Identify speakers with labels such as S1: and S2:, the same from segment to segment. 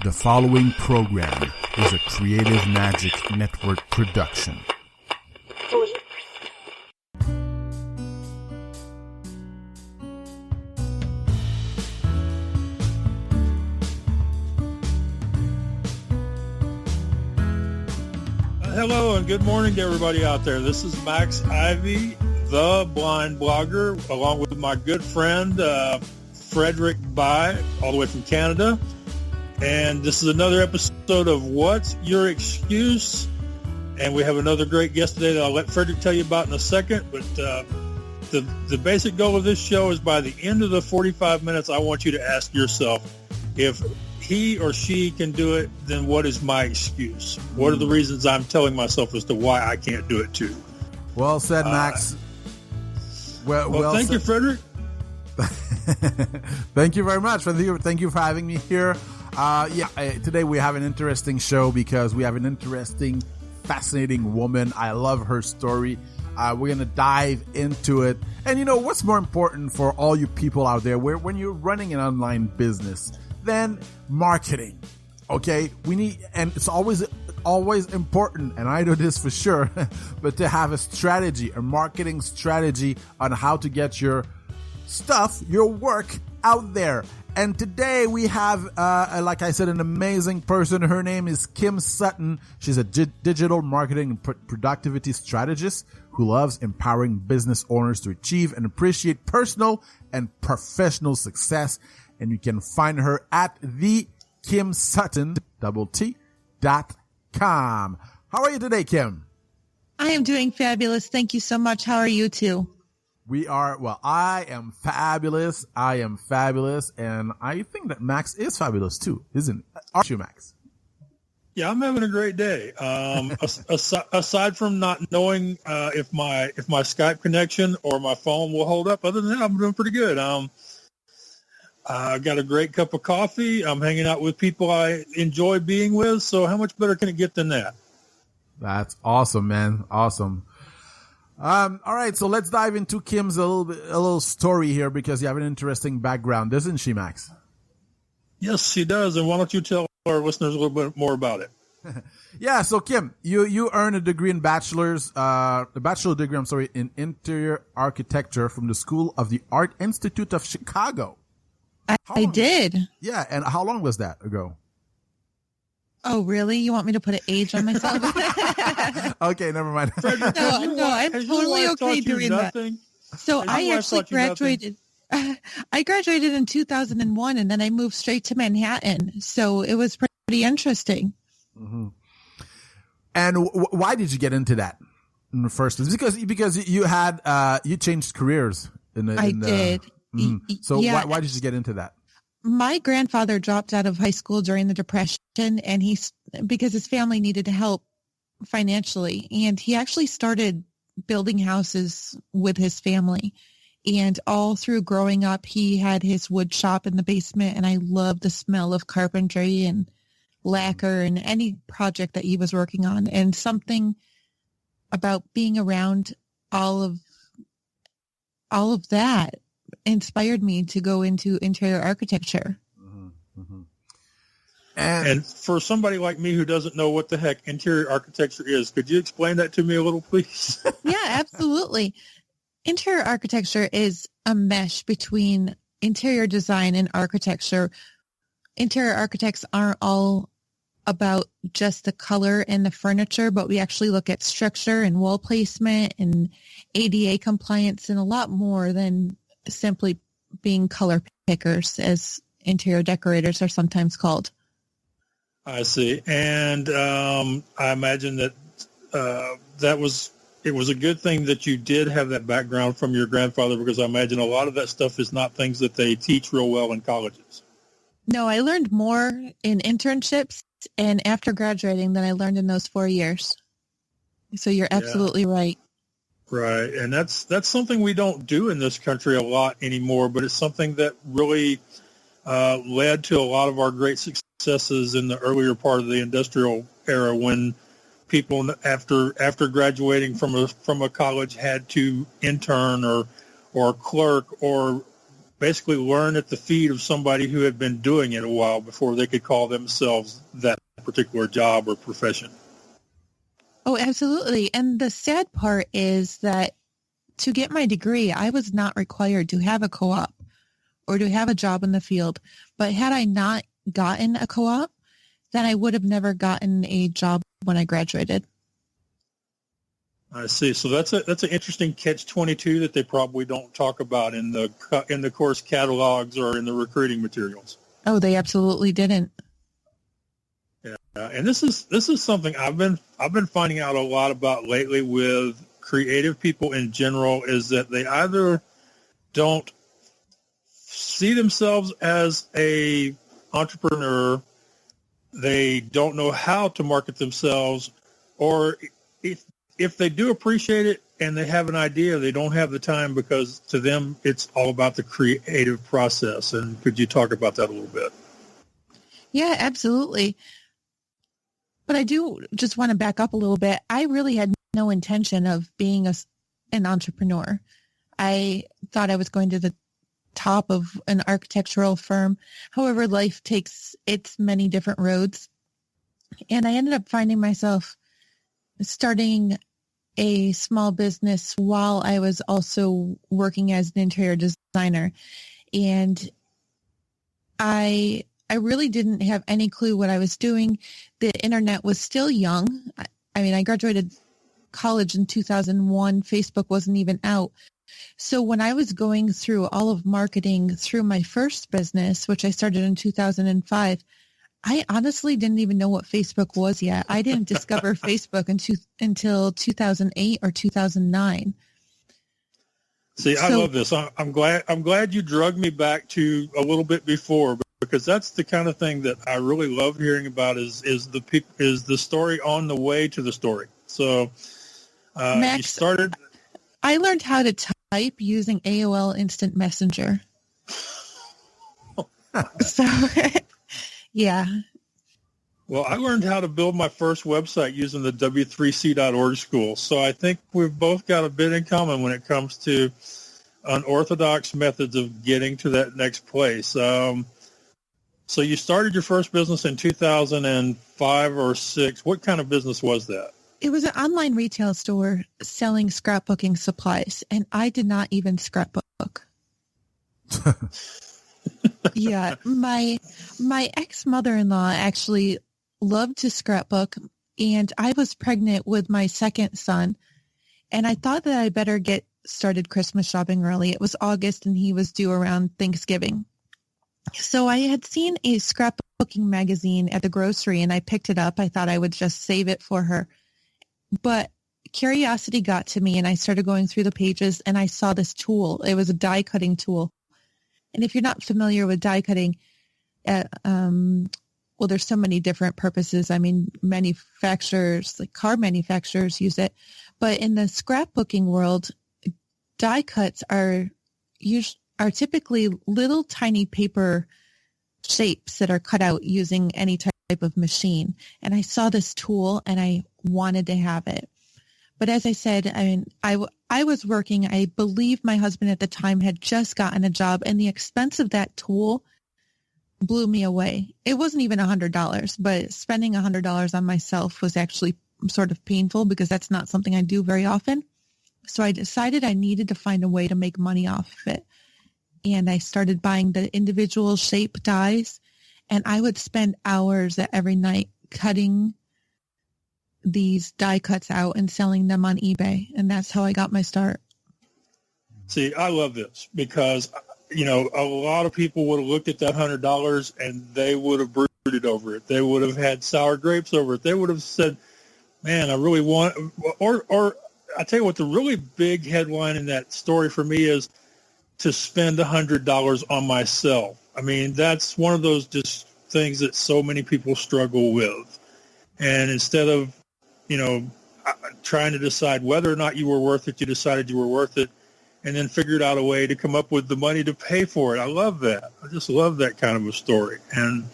S1: The following program is a Creative Magic Network production.
S2: Hello and good morning to everybody out there. This is Max Ivy, the blind blogger, along with my good friend Frederick Bai, all the way from Canada. And this is another episode of What's Your Excuse? And we have another great guest today that I'll let Frederick tell you about in a second. But the basic goal of this show is by the end of the 45 minutes, I want you to ask yourself, if he or she can do it, then what is my excuse? What are the reasons I'm telling myself as to why I can't do it too?
S1: Well said, Max.
S2: Well, thank you, Frederick.
S1: Thank you very much. Thank you for having me here. Today we have an interesting show because we have an interesting, fascinating woman. I love her story. We're going to dive into it. And you know, what's more important for all you people out there, when you're running an online business, than marketing. Okay? And it's always important, and I know this for sure, but to have a strategy, a marketing strategy on how to get your stuff, your work out there. And today we have, like I said, an amazing person. Her name is Kim Sutton. She's a digital marketing and productivity strategist who loves empowering business owners to achieve and appreciate personal and professional success. And you can find her at thekimsutton.com. How are you today, Kim?
S3: I am doing fabulous. Thank you so much. How are you two?
S1: I am fabulous. And I think that Max is fabulous too, aren't you, Max?
S2: Yeah, I'm having a great day. Aside from not knowing if my Skype connection or my phone will hold up, other than that, I'm doing pretty good. I got a great cup of coffee. I'm hanging out with people I enjoy being with. So how much better can it get than that?
S1: That's awesome, man. Awesome. All right. So let's dive into Kim's a little story here, because you have an interesting background, doesn't she, Max?
S2: Yes, she does. And why don't you tell our listeners a little bit more about it?
S1: Yeah. So Kim, you earned a degree in bachelor degree in interior architecture from the School of the Art Institute of Chicago.
S3: I did.
S1: Yeah. And how long was that ago?
S3: Oh, really? You want me to put an age on myself?
S1: Okay, never mind.
S3: No, I'm totally okay doing that. So I actually graduated. I graduated in 2001, and then I moved straight to Manhattan. So it was pretty interesting.
S1: Mm-hmm. And why did you get into that in the first place? Because you had you changed careers.
S3: I did.
S1: So yeah. Why did you get into that?
S3: My grandfather dropped out of high school during the Depression, and because his family needed help financially, and he actually started building houses with his family. And all through growing up, he had his wood shop in the basement, and I loved the smell of carpentry and lacquer and any project that he was working on. And something about being around all of that inspired me to go into interior architecture.
S1: Mm-hmm. Mm-hmm.
S2: And for somebody like me who doesn't know what the heck interior architecture is, could you explain that to me a little, please?
S3: Yeah, absolutely. Interior architecture is a mesh between interior design and architecture. Interior architects aren't all about just the color and the furniture, but we actually look at structure and wall placement and ADA compliance and a lot more than simply being color pickers, as interior decorators are sometimes called.
S2: I see. And I imagine that it was a good thing that you did have that background from your grandfather, because I imagine a lot of that stuff is not things that they teach real well in colleges.
S3: No, I learned more in internships and after graduating than I learned in those 4 years. So you're absolutely right.
S2: Right. And that's something we don't do in this country a lot anymore, but it's something that really led to a lot of our great successes in the earlier part of the industrial era, when people after graduating from a college had to intern or clerk or basically learn at the feet of somebody who had been doing it a while before they could call themselves that particular job or profession.
S3: Oh, absolutely. And the sad part is that to get my degree, I was not required to have a co-op or to have a job in the field. But had I not gotten a co-op, then I would have never gotten a job when I graduated.
S2: I see. So that's an interesting catch-22 that they probably don't talk about in the course catalogs or in the recruiting materials.
S3: Oh, they absolutely didn't.
S2: Yeah, and this is something I've been finding out a lot about lately with creative people in general, is that they either don't see themselves as a entrepreneur, they don't know how to market themselves, or if they do appreciate it and they have an idea, they don't have the time because to them it's all about the creative process. And could you talk about that a little bit?
S3: Yeah, absolutely. But I do just want to back up a little bit. I really had no intention of being an entrepreneur. I thought I was going to the top of an architectural firm. However, life takes its many different roads. And I ended up finding myself starting a small business while I was also working as an interior designer. And I really didn't have any clue what I was doing. The internet was still young. I mean, I graduated college in 2001. Facebook wasn't even out. So when I was going through all of marketing through my first business, which I started in 2005, I honestly didn't even know what Facebook was yet. I didn't discover Facebook until 2008 or 2009.
S2: See, I love this. I'm glad you drugged me back to a little bit before, because that's the kind of thing that I really love hearing about is the story on the way to the story. So
S3: Max,
S2: you started.
S3: I learned how to type using AOL Instant Messenger. So, yeah.
S2: Well, I learned how to build my first website using the W3C.org school. So I think we've both got a bit in common when it comes to unorthodox methods of getting to that next place. So you started your first business in 2005 or 6. What kind of business was that?
S3: It was an online retail store selling scrapbooking supplies, and I did not even scrapbook. Yeah, my ex-mother-in-law actually loved to scrapbook, and I was pregnant with my second son, and I thought that I better get started Christmas shopping early. It was August, and he was due around Thanksgiving. So I had seen a scrapbooking magazine at the grocery, and I picked it up. I thought I would just save it for her. But curiosity got to me, and I started going through the pages, and I saw this tool. It was a die cutting tool. And if you're not familiar with die cutting, well, there's so many different purposes. I mean, manufacturers, like car manufacturers use it. But in the scrapbooking world, die cuts are typically little tiny paper shapes that are cut out using any type of machine. And I saw this tool and I wanted to have it. But as I said, I mean, I was working. I believe my husband at the time had just gotten a job, and the expense of that tool blew me away. It wasn't even $100, but spending $100 on myself was actually sort of painful because that's not something I do very often. So I decided I needed to find a way to make money off of it. And I started buying the individual shape dies, and I would spend hours every night cutting these die cuts out and selling them on eBay. And that's how I got my start.
S2: See, I love this because, you know, a lot of people would have looked at that $100 and they would have brooded over it. They would have had sour grapes over it. They would have said, man, I really want, or I tell you what, the really big headline in that story for me is to spend $100 on myself. I mean, that's one of those just things that so many people struggle with. And instead of, you know, trying to decide whether or not you were worth it, you decided you were worth it, and then figured out a way to come up with the money to pay for it. I love that. I just love that kind of a story. And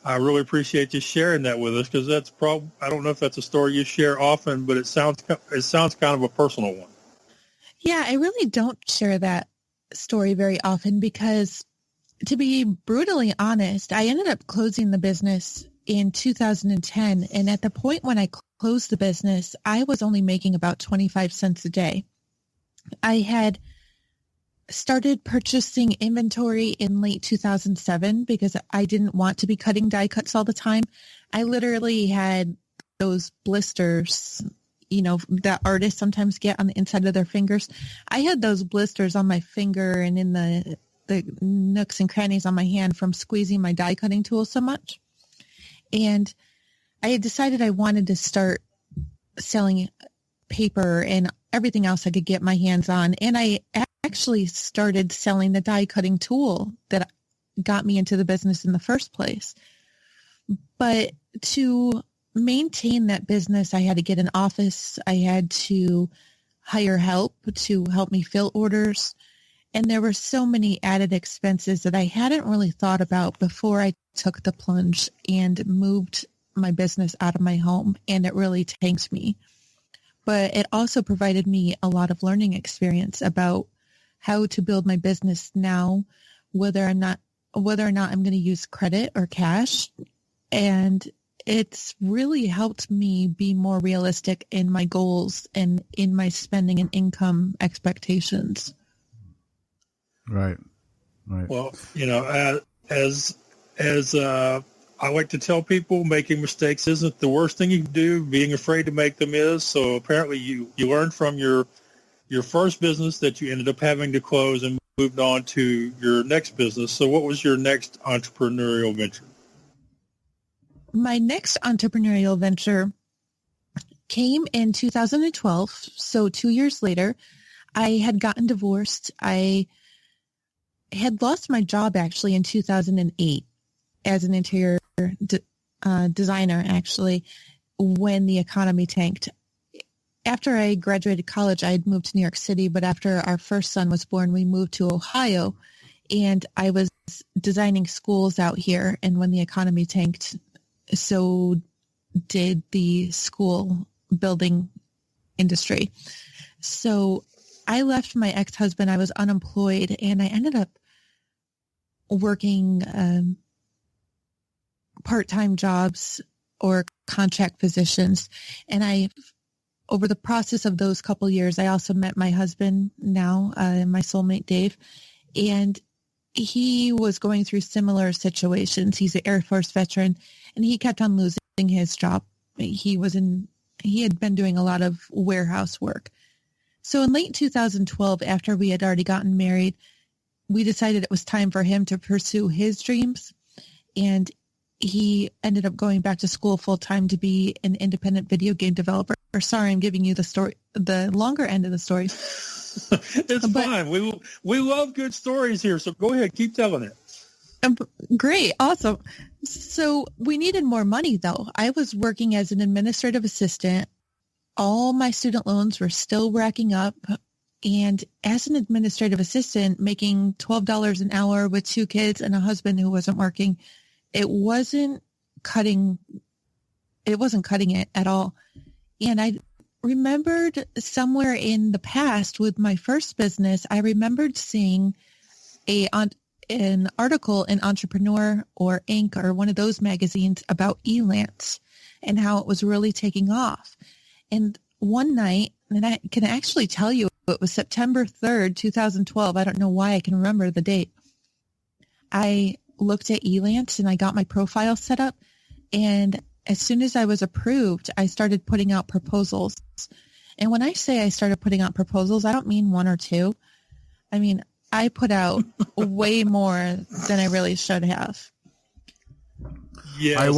S2: I really appreciate you sharing that with us because that's probably, I don't know if that's a story you share often, but it sounds kind of a personal one.
S3: Yeah, I really don't share that story very often because, to be brutally honest, I ended up closing the business in 2010. And at the point when I closed the business, I was only making about 25 cents a day. I had started purchasing inventory in late 2007 because I didn't want to be cutting die cuts all the time. I literally had those blisters, that artists sometimes get on the inside of their fingers. I had those blisters on my finger and in the nooks and crannies on my hand from squeezing my die cutting tool so much. And I had decided I wanted to start selling paper and everything else I could get my hands on. And I actually started selling the die cutting tool that got me into the business in the first place. But to maintain that business, I had to get an office. I had to hire help to help me fill orders. And there were so many added expenses that I hadn't really thought about before I took the plunge and moved my business out of my home. And it really tanked me. But it also provided me a lot of learning experience about how to build my business now, whether or not I'm going to use credit or cash. And it's really helped me be more realistic in my goals and in my spending and income expectations.
S1: Right.
S2: Well, as I like to tell people, making mistakes isn't the worst thing you can do. Being afraid to make them is. So apparently you learned from your first business that you ended up having to close and moved on to your next business. So what was your next entrepreneurial venture?
S3: My next entrepreneurial venture came in 2012. So 2 years later, I had gotten divorced. I had lost my job actually in 2008 as an interior designer, actually, when the economy tanked. After I graduated college, I had moved to New York City, but after our first son was born, we moved to Ohio, and I was designing schools out here. And when the economy tanked, so did the school building industry. So I left my ex-husband. I was unemployed, and I ended up working part-time jobs or contract positions. And over the process of those couple years, I also met my husband now, my soulmate, Dave, and he was going through similar situations. He's an Air Force veteran, and he kept on losing his job. He had been doing a lot of warehouse work. So in late 2012, after we had already gotten married, we decided it was time for him to pursue his dreams. And he ended up going back to school full time to be an independent video game developer. Sorry, I'm giving you the longer end of the story.
S2: It's fine. We love good stories here, so go ahead, keep telling it.
S3: Great, awesome. So we needed more money, though. I was working as an administrative assistant. All my student loans were still racking up. And as an administrative assistant, making $12 an hour with 2 kids and a husband who wasn't working, it wasn't cutting it at all. And I remembered somewhere in the past with my first business, I remembered seeing an article in Entrepreneur or Inc. or one of those magazines about Elance and how it was really taking off. And one night, and I can actually tell you, it was September 3rd, 2012. I don't know why I can remember the date. I looked at Elance and I got my profile set up. And as soon as I was approved, I started putting out proposals. And when I say I started putting out proposals, I don't mean 1 or 2. I mean, I put out way more than I really should have.
S1: Yes,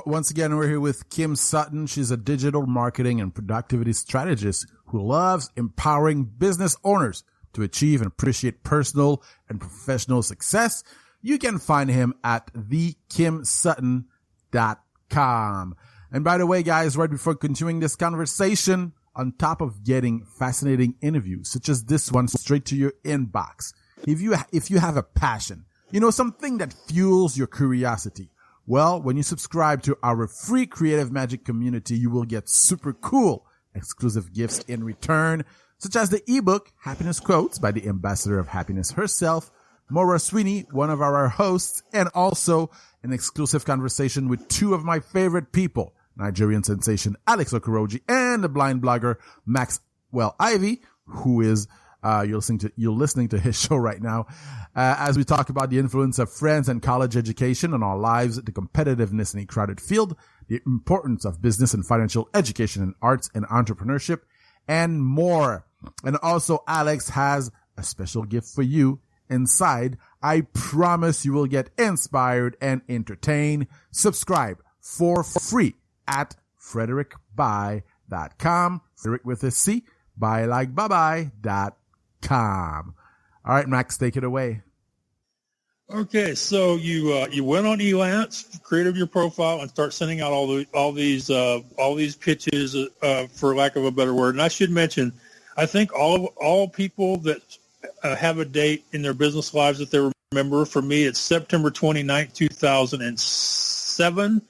S1: once again, we're here with Kim Sutton. She's a digital marketing and productivity strategist who loves empowering business owners to achieve and appreciate personal and professional success. You can find him at thekimsutton.com. And by the way, guys, right before continuing this conversation, on top of getting fascinating interviews such as this one straight to your inbox, if you have a passion, something that fuels your curiosity, well, when you subscribe to our free Creative Magic community, you will get super cool exclusive gifts in return. such as the ebook Happiness Quotes by the ambassador of happiness herself, Maura Sweeney, one of our hosts, and also an exclusive conversation with two of my favorite people, Nigerian sensation Alex Okoroji and the blind blogger Maxwell Ivy, who is you're listening to his show right now, as we talk about the influence of friends and college education on our lives, the competitiveness in a crowded field, the importance of business and financial education in arts and entrepreneurship, and more. And also, Alex has a special gift for you inside. I promise you will get inspired and entertained. Subscribe for free at frederickbuy.com. Frederick with a C, buy like bye-bye.com. All right, Max, take it away.
S2: Okay, so you went on Elance, created your profile, and start sending out all these pitches, for lack of a better word. And I should mention, I think all people that have a date in their business lives that they remember. For me, it's September 29th, 2007,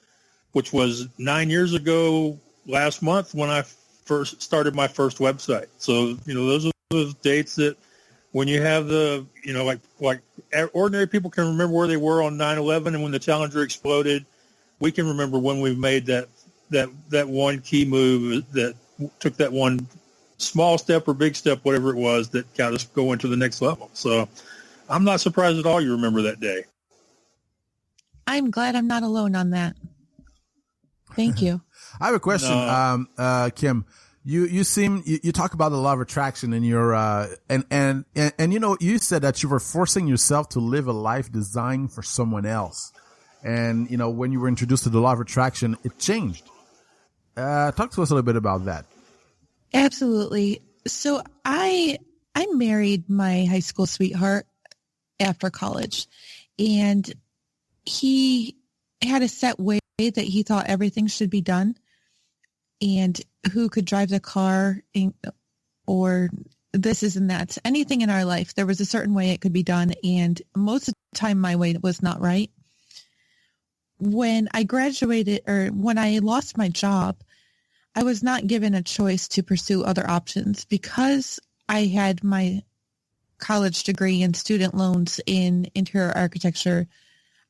S2: which was 9 years ago last month when I first started my first website. So those are those dates that, when you have the, like ordinary people can remember where they were on 9/11 and when the Challenger exploded, we can remember when we made that one key move that took that one small step or big step, whatever it was, that got us going to the next level. So I'm not surprised at all you remember that day.
S3: I'm glad I'm not alone on that. Thank you.
S1: I have a question, Kim. You talk about the law of attraction in your, and you said that you were forcing yourself to live a life designed for someone else. And, when you were introduced to the law of attraction, it changed. Talk to us a little bit about that.
S3: Absolutely. So I married my high school sweetheart after college, and he had a set way that he thought everything should be done. And who could drive the car, or this isn't that. Anything in our life, there was a certain way it could be done, and most of the time my way was not right. When I graduated, or when I lost my job, I was not given a choice to pursue other options. Because I had my college degree and student loans in interior architecture,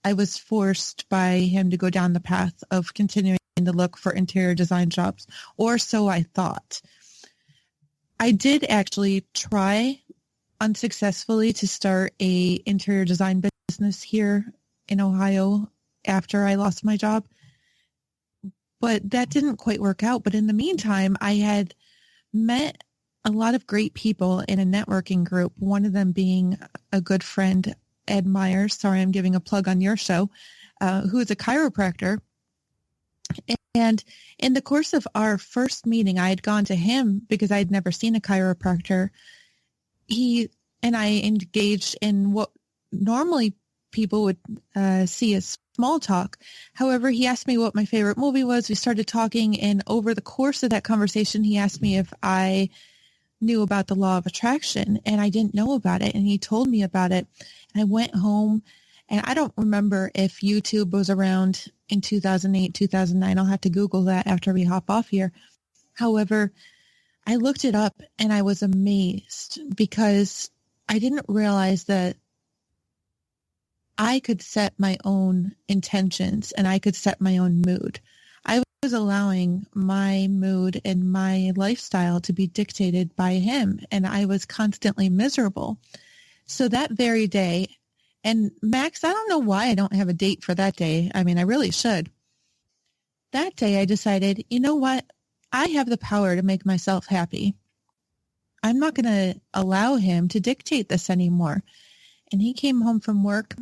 S3: I was forced by him to go down the path of continuing to look for interior design jobs, or so I thought. I did actually try unsuccessfully to start a interior design business here in Ohio after I lost my job, but that didn't quite work out. But in the meantime, I had met a lot of great people in a networking group, one of them being a good friend, Ed Myers. Sorry, I'm giving a plug on your show, who is a chiropractor. And in the course of our first meeting, I had gone to him because I had never seen a chiropractor. He and I engaged in what normally people would see as small talk. However, he asked me what my favorite movie was. We started talking, and over the course of that conversation, he asked me if I knew about the law of attraction, and I didn't know about it, and he told me about it. And I went home, and I don't remember if YouTube was around in 2008, 2009. I'll have to Google that after we hop off here. However, I looked it up, and I was amazed because I didn't realize that I could set my own intentions and I could set my own mood. I was allowing my mood and my lifestyle to be dictated by him, and I was constantly miserable. So that very day, and Max, I don't know why I don't have a date for that day. I mean, I really should. That day I decided, you know what? I have the power to make myself happy. I'm not going to allow him to dictate this anymore. And he came home from work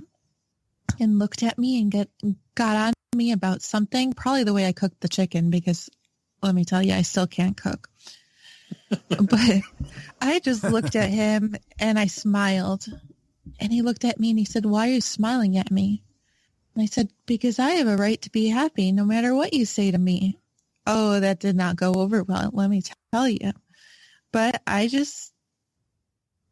S3: and looked at me and got on me about something, probably the way I cooked the chicken, because let me tell you, I still can't cook. But I just looked at him and I smiled. And he looked at me and he said, "Why are you smiling at me?" And I said, "Because I have a right to be happy no matter what you say to me." Oh, that did not go over well, let me tell you. But I just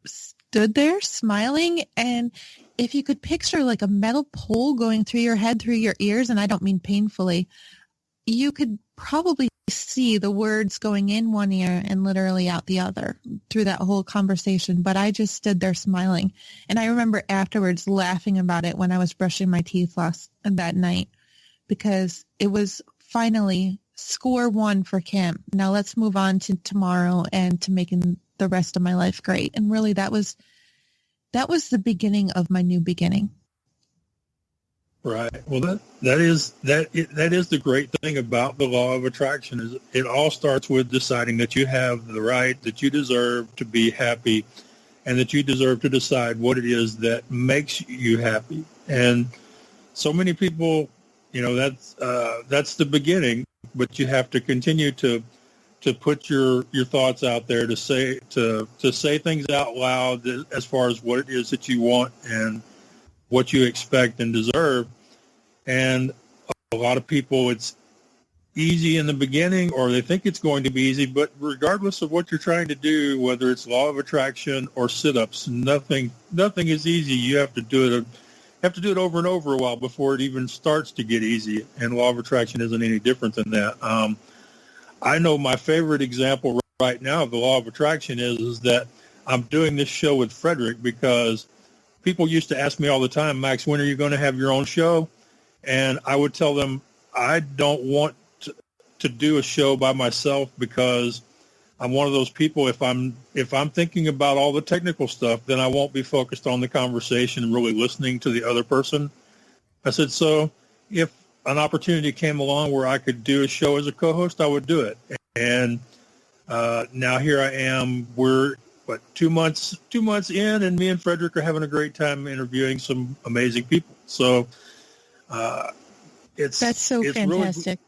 S3: stood there smiling, and if you could picture like a metal pole going through your head, through your ears, and I don't mean painfully, you could probably see the words going in one ear and literally out the other through that whole conversation. But I just stood there smiling. And I remember afterwards laughing about it when I was brushing my teeth that night, because it was finally score one for Kim. Now let's move on to tomorrow and to making the rest of my life great. And really that was the beginning of my new beginning.
S2: Right. Well, that is the great thing about the law of attraction, is it all starts with deciding that you have the right, that you deserve to be happy, and that you deserve to decide what it is that makes you happy. And so many people, that's the beginning, but you have to continue to put your thoughts out there, to say things out loud as far as what it is that you want and what you expect and deserve. And a lot of people, it's easy in the beginning, or they think it's going to be easy, but regardless of what you're trying to do, whether it's law of attraction or sit-ups, nothing is easy. You have to do it over and over a while before it even starts to get easy. And law of attraction isn't any different than that. I know my favorite example right now of the law of attraction is that I'm doing this show with Frederick, because people used to ask me all the time, Max, when are you going to have your own show? And I would tell them, I don't want to do a show by myself, because I'm one of those people, if I'm thinking about all the technical stuff, then I won't be focused on the conversation and really listening to the other person. I said, so if an opportunity came along where I could do a show as a co-host, I would do it. And now here I am. We're 2 months in, and me and Frederick are having a great time interviewing some amazing people. So
S3: that's so fantastic.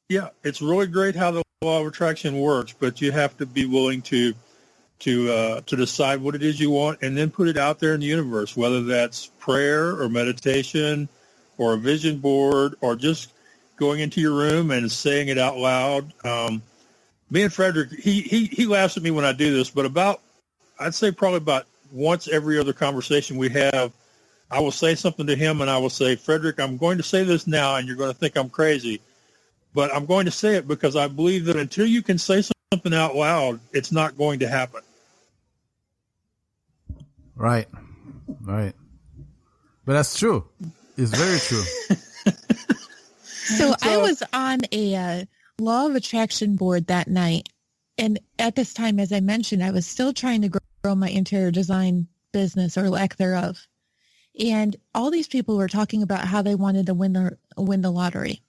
S2: It's really great how the law of attraction works, but you have to be willing to decide what it is you want and then put it out there in the universe, whether that's prayer or meditation or a vision board or just going into your room and saying it out loud. Me and Frederick, he laughs at me when I do this, but I'd say probably about once every other conversation we have, I will say something to him and I will say, Frederick, I'm going to say this now and you're going to think I'm crazy, but I'm going to say it because I believe that until you can say something out loud, it's not going to happen.
S1: Right. But that's true. It's very true.
S3: So I was on a law of attraction board that night. And at this time, as I mentioned, I was still trying to grow my interior design business, or lack thereof. And all these people were talking about how they wanted to win the lottery.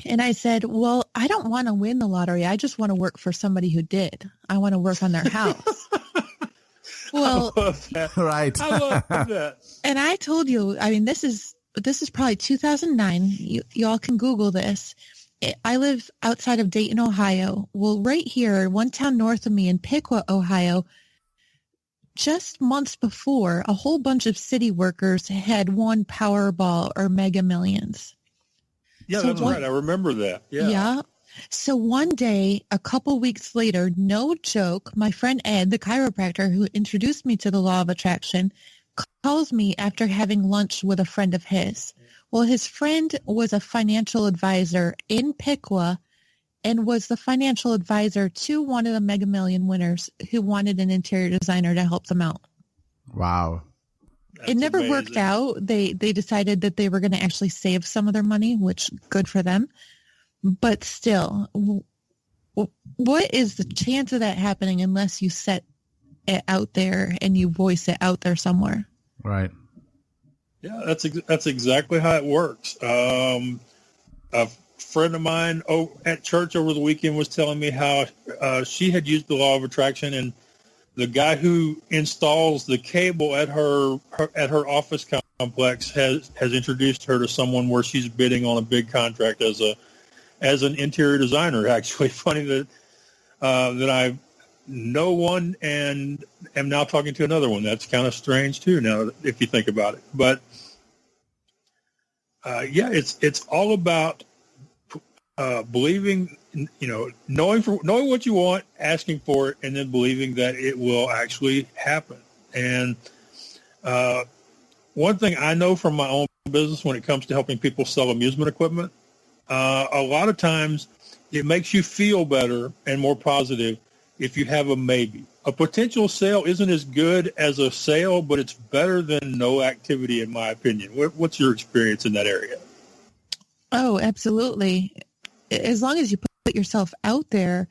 S3: And I said, well, I don't want to win the lottery. I just want to work for somebody who did. I want to work on their house. Well,
S2: I love that.
S1: Right.
S2: I love that.
S3: And I told you, I mean, this is probably 2009. You all can Google this. I live outside of Dayton, Ohio. Well, right here, one town north of me in Piqua, Ohio, just months before, a whole bunch of city workers had won Powerball or Mega Millions.
S2: Yeah, so that's right. I remember that. Yeah.
S3: So one day, a couple weeks later, no joke, my friend Ed, the chiropractor who introduced me to the law of attraction, calls me after having lunch with a friend of his. Well, his friend was a financial advisor in Piqua and was the financial advisor to one of the Mega Million winners who wanted an interior designer to help them out.
S1: Wow.
S3: It never worked out. They decided that they were going to actually save some of their money, which good for them. But still, what is the chance of that happening unless you set it out there and you voice it out there somewhere?
S1: Right.
S2: Yeah, that's exactly how it works. A friend of mine at church over the weekend was telling me how she had used the law of attraction, and the guy who installs the cable at her office complex has introduced her to someone where she's bidding on a big contract as an interior designer. Actually, funny that I know one and am now talking to another one. That's kind of strange too, now if you think about it. But it's all about believing, knowing what you want, asking for it, and then believing that it will actually happen. And one thing I know from my own business when it comes to helping people sell amusement equipment, a lot of times It makes you feel better and more positive if you have a maybe. A potential sale isn't as good as a sale, but it's better than no activity, in my opinion. What's your experience in that area?
S3: Oh, absolutely. As long as you put yourself out there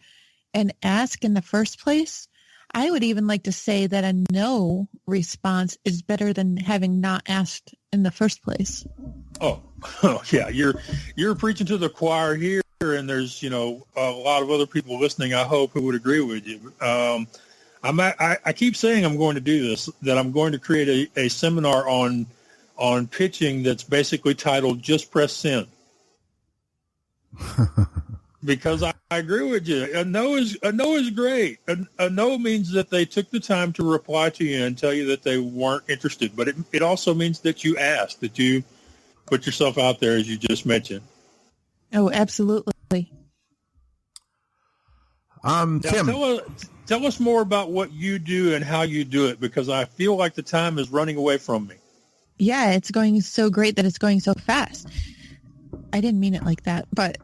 S3: and ask in the first place, I would even like to say that a no response is better than having not asked in the first place.
S2: Oh yeah. You're preaching to the choir here, and there's, a lot of other people listening, I hope, who would agree with you. I keep saying I'm going to do this, that I'm going to create a seminar on pitching that's basically titled Just Press Send. Because I agree with you. A no is great. A no means that they took the time to reply to you and tell you that they weren't interested. But it also means that you asked, that you put yourself out there, as you just mentioned.
S3: Oh, absolutely.
S1: Tim,
S2: tell us more about what you do and how you do it, because I feel like the time is running away from me.
S3: Yeah, it's going so great that it's going so fast. I didn't mean it like that, but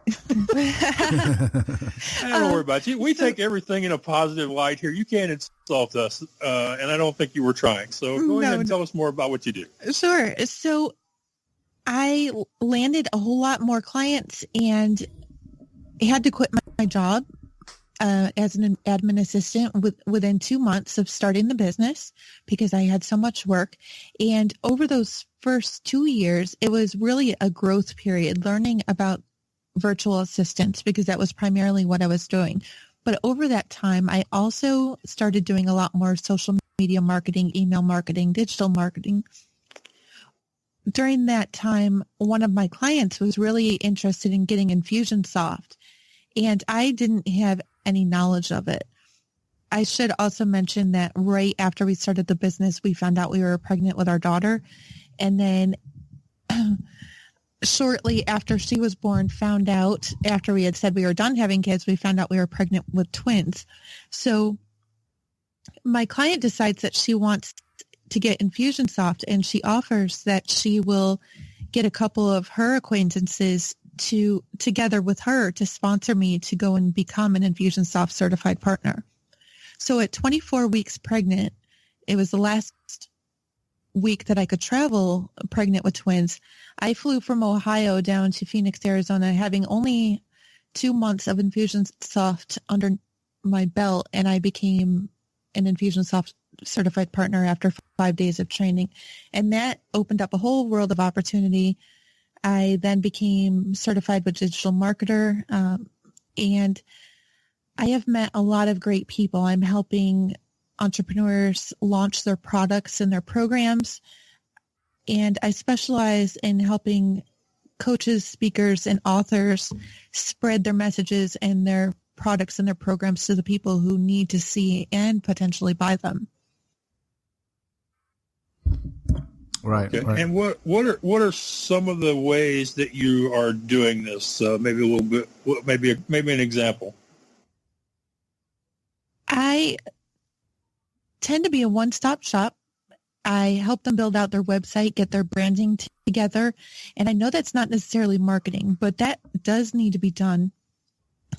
S2: don't worry about it. We take everything in a positive light here. You can't insult us, and I don't think you were trying. So go ahead and tell us more about what you do.
S3: Sure. So I landed a whole lot more clients and had to quit my job as an admin assistant within 2 months of starting the business because I had so much work. And over those first 2 years, it was really a growth period, learning about virtual assistants, because that was primarily what I was doing. But over that time, I also started doing a lot more social media marketing, email marketing, digital marketing. During that time, one of my clients was really interested in getting Infusionsoft, and I didn't have any knowledge of it. I should also mention that right after we started the business, we found out we were pregnant with our daughter. And then shortly after she was born, found out, after we had said we were done having kids, we found out we were pregnant with twins. So my client decides that she wants to get Infusionsoft, and she offers that she will get a couple of her acquaintances together with her to sponsor me to go and become an Infusionsoft Certified Partner. So at 24 weeks pregnant, it was the last week that I could travel pregnant with twins. I flew from Ohio down to Phoenix, Arizona, having only 2 months of Infusionsoft under my belt, and I became an Infusionsoft Certified Partner after 5 days of training. And that opened up a whole world of opportunity. I then became certified with digital marketer, and I have met a lot of great people. I'm helping entrepreneurs launch their products and their programs, and I specialize in helping coaches, speakers, and authors spread their messages and their products and their programs to the people who need to see and potentially buy them.
S1: Right.
S2: Okay.
S1: Right.
S2: And what are some of the ways that you are doing this? Maybe a little bit, maybe an example.
S3: I tend to be a one-stop shop. I help them build out their website, get their branding together. And I know that's not necessarily marketing, but that does need to be done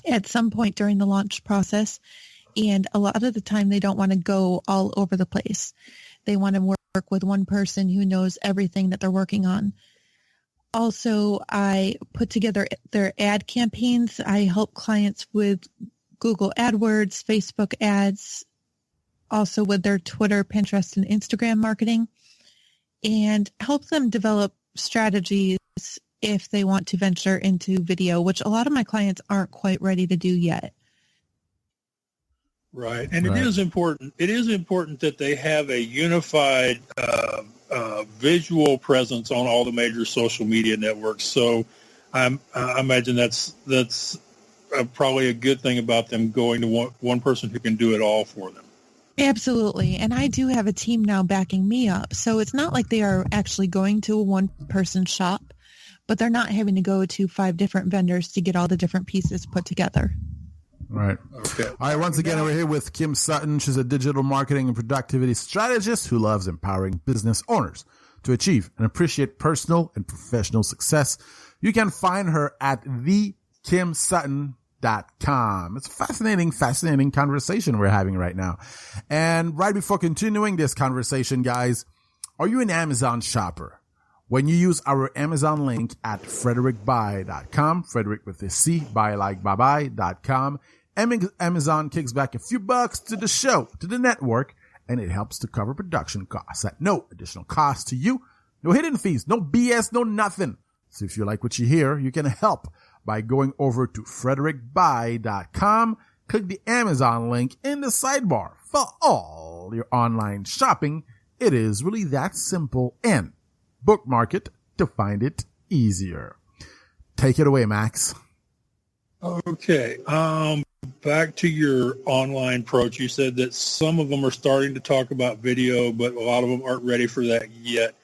S3: at some point during the launch process. And a lot of the time they don't want to go all over the place. They want to work with one person who knows everything that they're working on. Also, I put together their ad campaigns. I help clients with Google AdWords, Facebook ads, also with their Twitter, Pinterest, and Instagram marketing, and help them develop strategies if they want to venture into video, which a lot of my clients aren't quite ready to do yet.
S2: Right. And it is important. It is important that they have a unified visual presence on all the major social media networks. So I imagine that's probably a good thing about them going to one person who can do it all for them.
S3: Absolutely. And I do have a team now backing me up. So it's not like they are actually going to a one-person shop, but they're not having to go to 5 different vendors to get all the different pieces put together.
S1: Right.
S2: Okay.
S1: All right. Once again, we're here with Kim Sutton. She's a digital marketing and productivity strategist who loves empowering business owners to achieve and appreciate personal and professional success. You can find her at the Kim Sutton It's a fascinating conversation we're having right now. And right before continuing this conversation, guys, are you an Amazon shopper? When you use our Amazon link at frederickbuy.com, Frederick with a C, buy like bye-bye.com, Amazon kicks back a few bucks to the show, to the network, and it helps to cover production costs at no additional cost to you. No hidden fees, no BS, no nothing. So if you like what you hear, you can help by going over to frederickbuy.com, click the Amazon link in the sidebar for all your online shopping. It is really that simple, and bookmark it to find it easier. Take it away, Max.
S2: Okay. Back to your online approach. You said that some of them are starting to talk about video, but a lot of them aren't ready for that yet.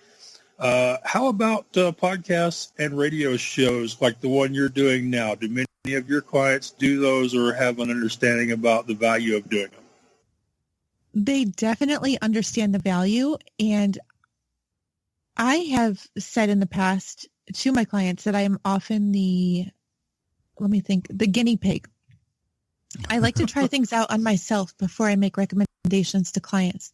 S2: How about podcasts and radio shows like the one you're doing now? Do many of your clients do those or have an understanding about the value of doing them?
S3: They definitely understand the value. And I have said in the past to my clients that I am often the guinea pig. I like to try things out on myself before I make recommendations to clients.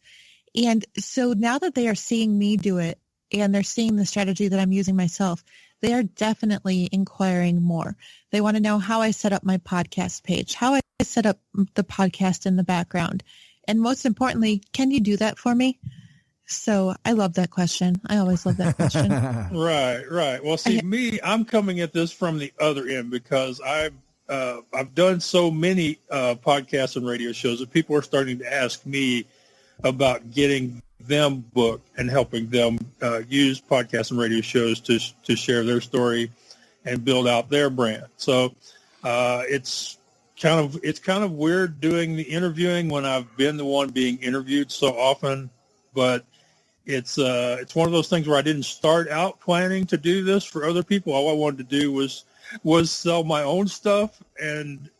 S3: And so now that they are seeing me do it and they're seeing the strategy that I'm using myself, they are definitely inquiring more. They want to know how I set up my podcast page, how I set up the podcast in the background. And most importantly, can you do that for me? So I love that question. I always love that question.
S2: Right. Well, see, I'm coming at this from the other end because I've done so many podcasts and radio shows that people are starting to ask me about getting them booked and helping them use podcasts and radio shows to share their story and build out their brand. So it's kind of weird doing the interviewing when I've been the one being interviewed so often, but it's one of those things where I didn't start out planning to do this for other people. All I wanted to do was sell my own stuff. And,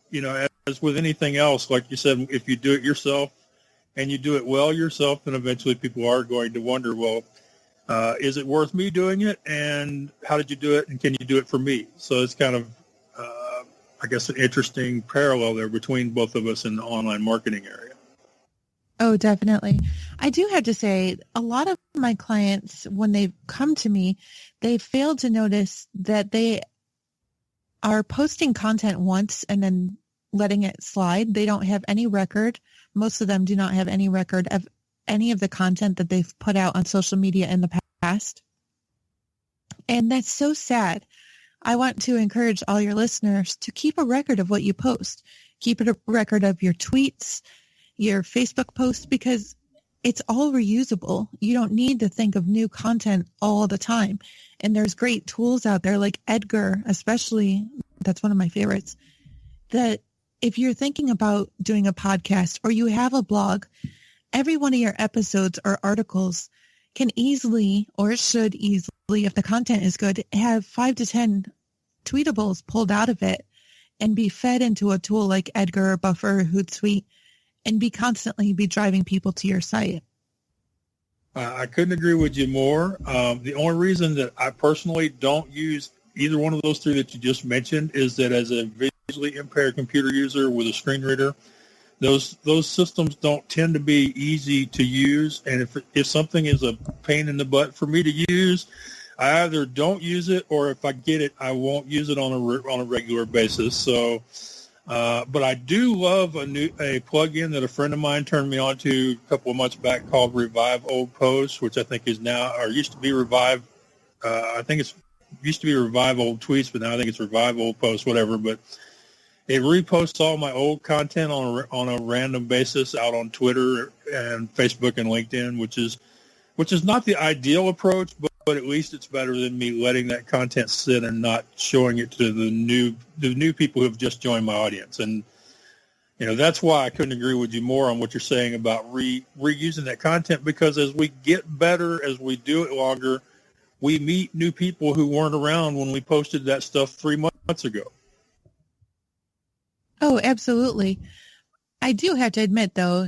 S2: as with anything else, like you said, if you do it yourself and you do it well yourself, then eventually people are going to wonder, well, is it worth me doing it? And how did you do it? And can you do it for me? So it's kind of, I guess, an interesting parallel there between both of us in the online marketing area.
S3: Oh, definitely. I do have to say, a lot of my clients, when they come to me, they fail to notice that they are posting content once and then letting it slide. They don't have any record. Most of them do not have any record of any of the content that they've put out on social media in the past. And that's so sad. I want to encourage all your listeners to keep a record of what you post. Keep a record of your tweets, your Facebook posts, because it's all reusable. You don't need to think of new content all the time. And there's great tools out there like Edgar, especially, that's one of my favorites, that if you're thinking about doing a podcast or you have a blog, every one of your episodes or articles can easily, or should easily, if the content is good, have 5 to 10 tweetables pulled out of it and be fed into a tool like Edgar or Buffer or Hootsuite and constantly be driving people to your site.
S2: I couldn't agree with you more. The only reason that I personally don't use either one of those three that you just mentioned is that as a visually impaired computer user with a screen reader, those systems don't tend to be easy to use. And if something is a pain in the butt for me to use, I either don't use it, or if I get it, I won't use it on a regular basis. So, but I do love a plugin that a friend of mine turned me on to a couple of months back called Revive Old Posts, which I think is now, or used to be Revive. I think it's used to be Revive Old Tweets, but now I think it's Revive Old Posts, whatever. But it reposts all my old content on a random basis out on Twitter and Facebook and LinkedIn, which is not the ideal approach, but at least it's better than me letting that content sit and not showing it to the new people who have just joined my audience. And that's why I couldn't agree with you more on what you're saying about reusing that content, because as we get better, as we do it longer, we meet new people who weren't around when we posted that stuff 3 months ago.
S3: Oh, absolutely. I do have to admit, though,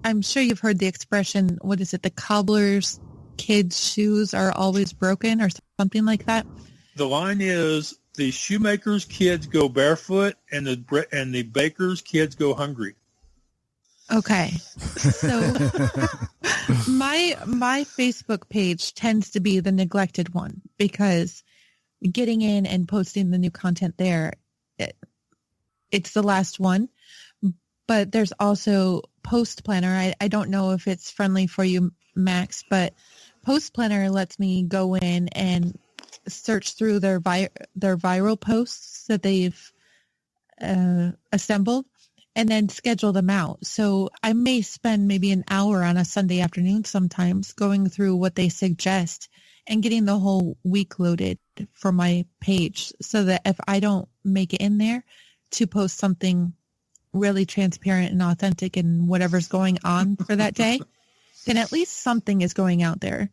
S3: I'm sure you've heard the expression, what is it, the cobbler's kids' shoes are always broken or something like that?
S2: The line is the shoemaker's kids go barefoot, and the baker's kids go hungry.
S3: Okay. So my Facebook page tends to be the neglected one because getting in and posting the new content there, it's the last one. But there's also Post Planner. I don't know if it's friendly for you, Max, but Post Planner lets me go in and search through their viral posts that they've assembled and then schedule them out. So I may spend maybe an hour on a Sunday afternoon sometimes going through what they suggest and getting the whole week loaded for my page so that if I don't make it in there to post something really transparent and authentic and whatever's going on for that day, then at least something is going out there.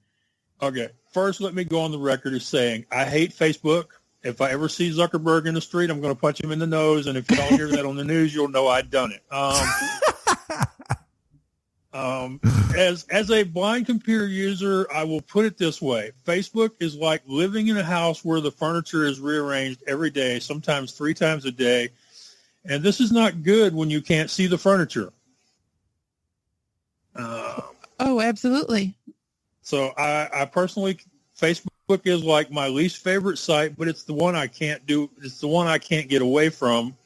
S2: Okay. First, let me go on the record as saying I hate Facebook. If I ever see Zuckerberg in the street, I'm going to punch him in the nose. And if y'all hear that on the news, you'll know I've done it. As a blind computer user, I will put it this way. Facebook is like living in a house where the furniture is rearranged every day, sometimes 3 times a day. And this is not good when you can't see the furniture.
S3: Oh, absolutely.
S2: So I personally, Facebook is like my least favorite site, but it's the one I can't do. It's the one I can't get away from.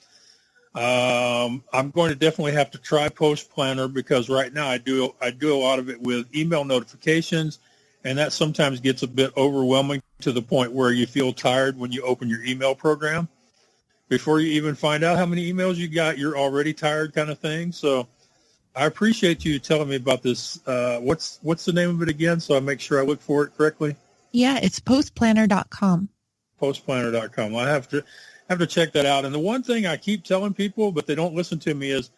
S2: I'm going to definitely have to try Post Planner because right now I do a lot of it with email notifications, and that sometimes gets a bit overwhelming to the point where you feel tired when you open your email program. Before you even find out how many emails you got, you're already tired kind of thing. So I appreciate you telling me about this. What's the name of it again? So I make sure I look for it correctly.
S3: Yeah, it's postplanner.com.
S2: Postplanner.com. I have to check that out. And the one thing I keep telling people, but they don't listen to me, is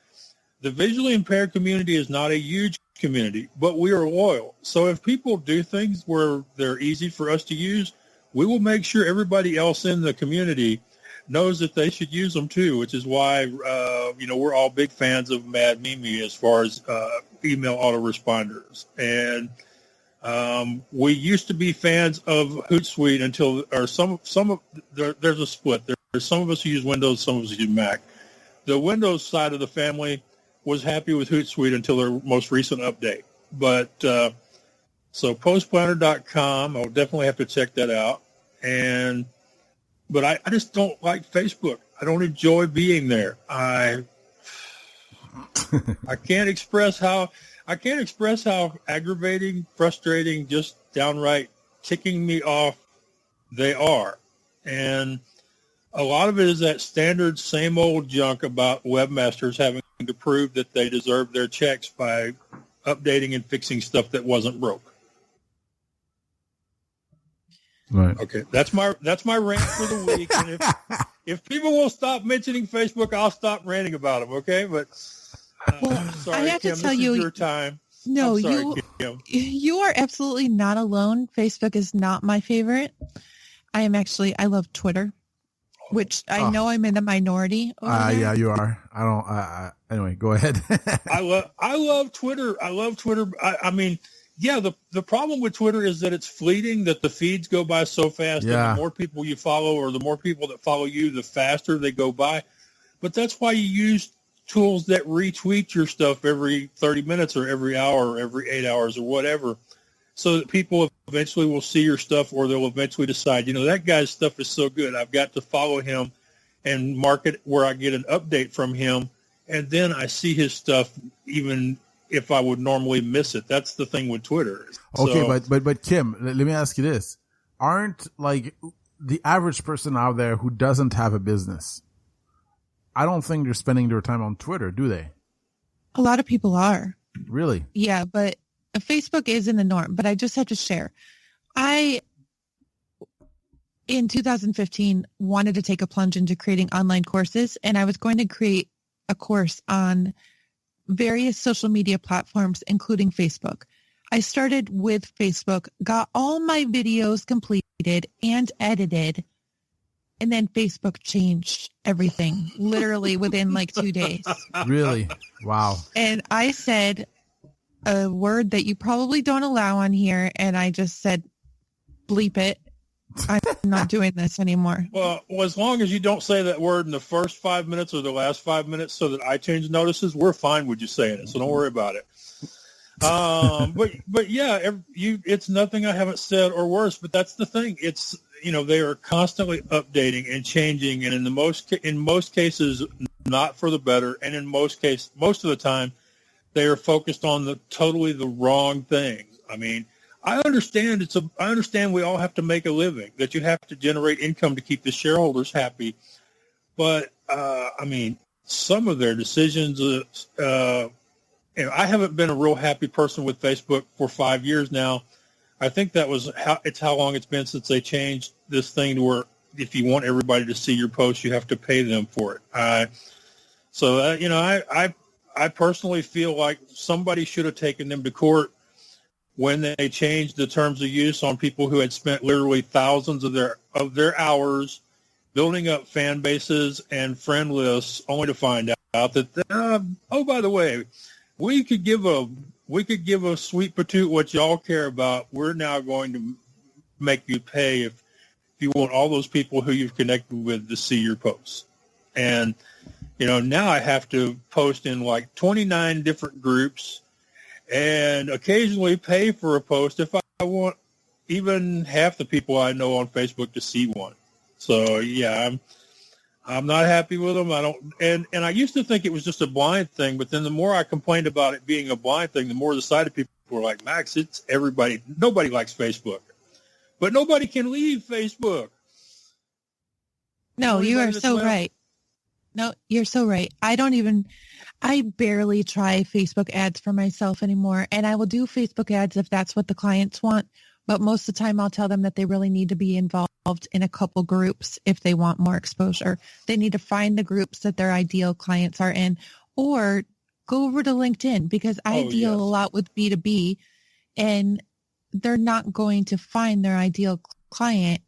S2: the visually impaired community is not a huge community, but we are loyal. So if people do things where they're easy for us to use, we will make sure everybody else in the community knows that they should use them too, which is why, we're all big fans of Mad Mimi as far as email autoresponders. And we used to be fans of Hootsuite there's a split. There's some of us who use Windows, some of us use Mac. The Windows side of the family was happy with Hootsuite until their most recent update. But so postplanner.com, I'll definitely have to check that out. But I just don't like Facebook. I don't enjoy being there. I can't express how aggravating, frustrating, just downright ticking me off they are. And a lot of it is that standard same old junk about webmasters having to prove that they deserve their checks by updating and fixing stuff that wasn't broke.
S1: Right.
S2: Okay, that's my rant for the week. And if people will stop mentioning Facebook, I'll stop ranting about them. Okay, but sorry,
S3: I have
S2: Kim,
S3: to tell
S2: this
S3: you,
S2: is your time.
S3: No,
S2: I'm sorry, Kim.
S3: You are absolutely not alone. Facebook is not my favorite. I love Twitter, which I know I'm in the minority.
S1: Yeah, you are. Anyway, go ahead.
S2: I love Twitter. I mean. Yeah, the problem with Twitter is that it's fleeting, that the feeds go by so fast, and the more people you follow or the more people that follow you, the faster they go by. But that's why you use tools that retweet your stuff every 30 minutes or every hour or every 8 hours or whatever, so that people eventually will see your stuff, or they'll eventually decide, that guy's stuff is so good, I've got to follow him and mark it where I get an update from him, and then I see his stuff even if I would normally miss it. That's the thing with Twitter.
S1: Okay, but Kim, let me ask you this. Aren't like the average person out there who doesn't have a business, I don't think they're spending their time on Twitter, do they?
S3: A lot of people are.
S1: Really?
S3: Yeah, but Facebook isn't the norm. But I just have to share. In 2015, wanted to take a plunge into creating online courses, and I was going to create a course on various social media platforms, including Facebook. I started with Facebook, got all my videos completed and edited, and then Facebook changed everything literally within like 2 days.
S1: Really? Wow.
S3: And I said a word that you probably don't allow on here, and I just said bleep it, I'm not doing this anymore.
S2: Well, as long as you don't say that word in the first 5 minutes or the last 5 minutes so that iTunes notices, we're fine with you saying it. So don't worry about it. But yeah, it's nothing I haven't said or worse, but that's the thing. It's, they are constantly updating and changing. And in most cases, not for the better. And in most of the time, they are focused on totally the wrong things. I mean, I understand we all have to make a living, that you have to generate income to keep the shareholders happy. But, some of their decisions, I haven't been a real happy person with Facebook for 5 years now. I think that was how long it's been since they changed this thing to where if you want everybody to see your post, you have to pay them for it. I personally feel like somebody should have taken them to court when they changed the terms of use on people who had spent literally thousands of their hours building up fan bases and friend lists, only to find out that by the way, we could give a sweet patoot what y'all care about. We're now going to make you pay if you want all those people who you've connected with to see your posts. And now I have to post in like 29 different groups and occasionally pay for a post if I want even half the people I know on Facebook to see one. So yeah, I'm not happy with them. And I used to think it was just a blind thing, but then the more I complained about it being a blind thing, the more the side of people were like, Max, it's everybody. Nobody likes Facebook, but nobody can leave Facebook.
S3: No, you are so right. No, you're so right. I barely try Facebook ads for myself anymore. And I will do Facebook ads if that's what the clients want. But most of the time I'll tell them that they really need to be involved in a couple groups if they want more exposure. They need to find the groups that their ideal clients are in, or go over to LinkedIn, because I deal a lot with B2B and they're not going to find their ideal client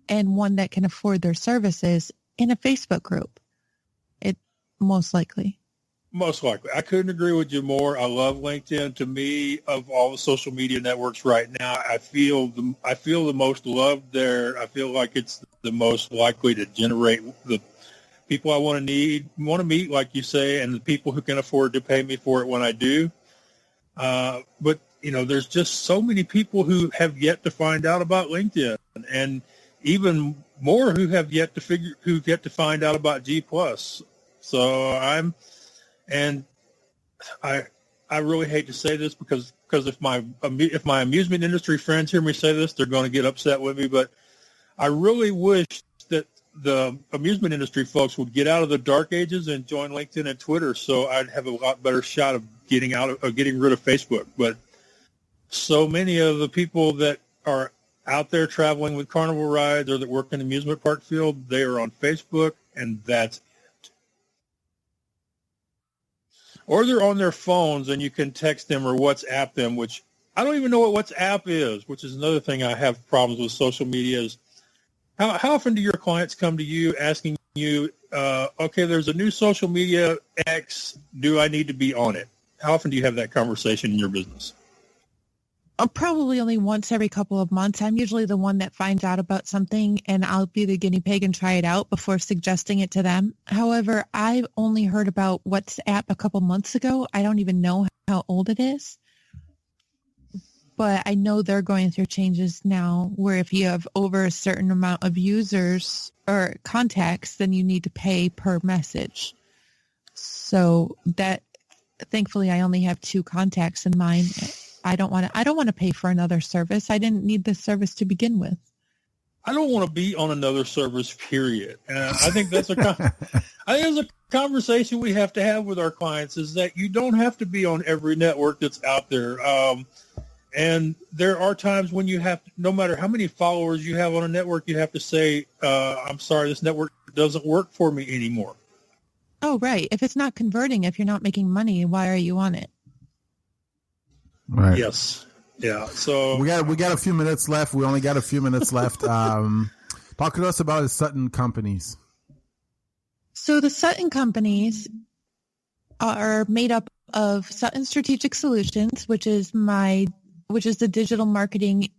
S3: and one that can afford their services in a Facebook group. Most likely. I couldn't agree with you more. I love LinkedIn. To me, of all the social media networks right now, I feel the most loved there. I feel like it's the most likely to generate the people I want to meet, like you say, and the people who can afford to pay me for it when I do. But there's just so many people who have yet to find out about LinkedIn, and even more who have yet to find out about G+. So I really hate to say this because if my amusement industry friends hear me say this, they're going to get upset with me. But I really wish that the amusement industry folks would get out of the dark ages and join LinkedIn and Twitter, so I'd have a lot better shot of getting rid of Facebook. But so many of the people that are out there traveling with carnival rides or that work in the amusement park field, they are on Facebook, and that's or they're on their phones and you can text them or WhatsApp them, which I don't even know what WhatsApp is, which is another thing I have problems with social media is how often do your clients come to you asking you, okay, there's a new social media X, do I need to be on it? How often do you have that conversation in your business? Probably only once every couple of months. I'm usually the one that finds out about something and I'll be the guinea pig and try it out before suggesting it to them. However, I've only heard about WhatsApp a couple months ago. I don't even know how old it is. But I know they're going through changes now where if you have over a certain amount of users or contacts, then you need to pay per message. So that, thankfully, I only have 2 contacts in mine. I don't want to pay for another service. I didn't need this service to begin with.
S2: I don't want to be on another service, period. And I think that's a conversation we have to have with our clients, is that you don't have to be on every network that's out there. And there are times when you have, no matter how many followers you have on a network, you have to say, I'm sorry, this network doesn't work for me anymore.
S3: Oh, right. If it's not converting, if you're not making money, why are you on it?
S1: Right.
S2: Yes. Yeah. So
S1: we got a few minutes left. We only got a few minutes left. Talk to us about the Sutton companies.
S3: So the Sutton companies are made up of Sutton Strategic Solutions, which is the digital marketing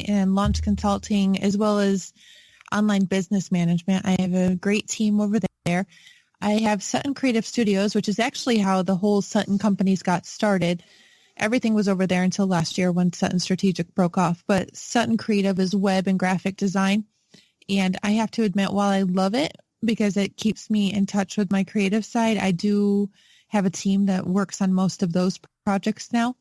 S3: and launch consulting, as well as online business management. I have a great team over there. I have Sutton Creative Studios, which is actually how the whole Sutton companies got started. Everything was over there until last year when Sutton Strategic broke off. But Sutton Creative is web and graphic design. And I have to admit, while I love it because it keeps me in touch with my creative side, I do have a team that works on most of those projects now.